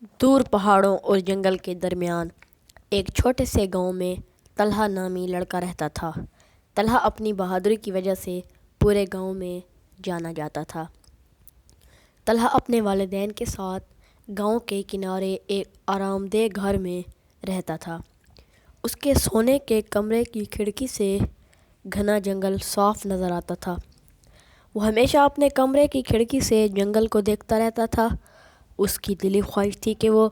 دور پہاڑوں اور جنگل کے درمیان ایک چھوٹے سے گاؤں میں طلحہ نامی لڑکا رہتا تھا۔ طلحہ اپنی بہادری کی وجہ سے پورے گاؤں میں جانا جاتا تھا۔ طلحہ اپنے والدین کے ساتھ گاؤں کے کنارے ایک آرام دہ گھر میں رہتا تھا۔ اس کے سونے کے کمرے کی کھڑکی سے گھنا جنگل صاف نظر آتا تھا۔ وہ ہمیشہ اپنے کمرے کی کھڑکی سے جنگل کو دیکھتا رہتا تھا۔ اس کی دلی خواہش تھی کہ وہ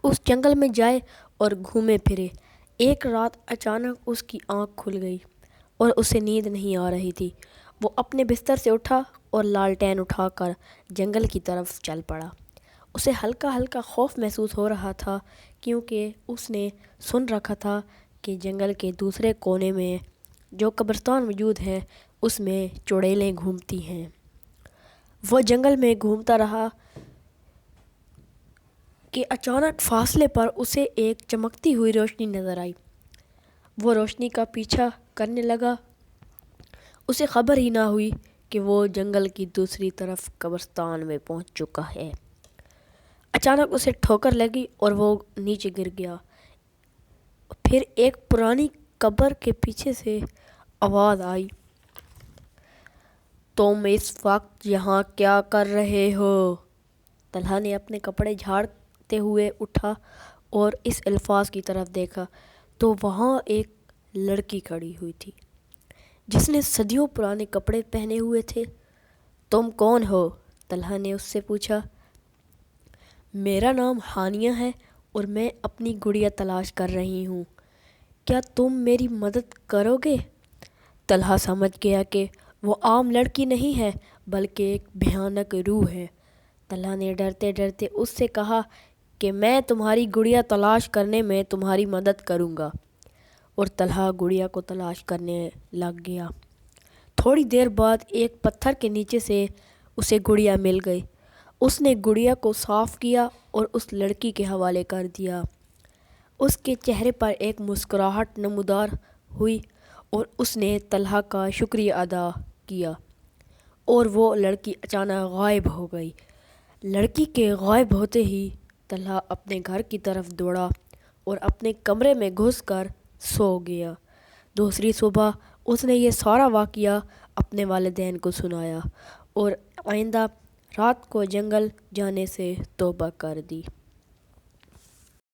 اس جنگل میں جائے اور گھومے پھرے۔ ایک رات اچانک اس کی آنکھ کھل گئی اور اسے نیند نہیں آ رہی تھی۔ وہ اپنے بستر سے اٹھا اور لالٹین اٹھا کر جنگل کی طرف چل پڑا۔ اسے ہلکا ہلکا خوف محسوس ہو رہا تھا، کیونکہ اس نے سن رکھا تھا کہ جنگل کے دوسرے کونے میں جو قبرستان موجود ہے اس میں چڑیلیں گھومتی ہیں۔ وہ جنگل میں گھومتا رہا کہ اچانک فاصلے پر اسے ایک چمکتی ہوئی روشنی نظر آئی۔ وہ روشنی کا پیچھا کرنے لگا۔ اسے خبر ہی نہ ہوئی کہ وہ جنگل کی دوسری طرف قبرستان میں پہنچ چکا ہے۔ اچانک اسے ٹھوکر لگی اور وہ نیچے گر گیا۔ پھر ایک پرانی قبر کے پیچھے سے آواز آئی، تم اس وقت یہاں کیا کر رہے ہو؟ طلحہ نے اپنے کپڑے جھاڑتے ہوئے اٹھا اور اس الفاظ کی طرف دیکھا تو وہاں ایک لڑکی کھڑی ہوئی تھی جس نے صدیوں پرانے کپڑے پہنے ہوئے تھے۔ تم کون ہو؟ طلحہ نے اس سے پوچھا۔ میرا نام ہانیہ ہے اور میں اپنی گڑیا تلاش کر رہی ہوں۔ کیا تم میری مدد کرو گے؟ طلحہ سمجھ گیا کہ وہ عام لڑکی نہیں ہے بلکہ ایک بھیانک روح ہے۔ طلحہ نے ڈرتے ڈرتے اس سے کہا کہ میں تمہاری گڑیا تلاش کرنے میں تمہاری مدد کروں گا، اور طلحہ گڑیا کو تلاش کرنے لگ گیا۔ تھوڑی دیر بعد ایک پتھر کے نیچے سے اسے گڑیا مل گئی۔ اس نے گڑیا کو صاف کیا اور اس لڑکی کے حوالے کر دیا۔ اس کے چہرے پر ایک مسکراہٹ نمودار ہوئی اور اس نے طلحہ کا شکریہ ادا کیا، اور وہ لڑکی اچانک غائب ہو گئی۔ لڑکی کے غائب ہوتے ہی طلحہ اپنے گھر کی طرف دوڑا اور اپنے کمرے میں گھس کر سو گیا۔ دوسری صبح اس نے یہ سارا واقعہ اپنے والدین کو سنایا اور آئندہ رات کو جنگل جانے سے توبہ کر دی۔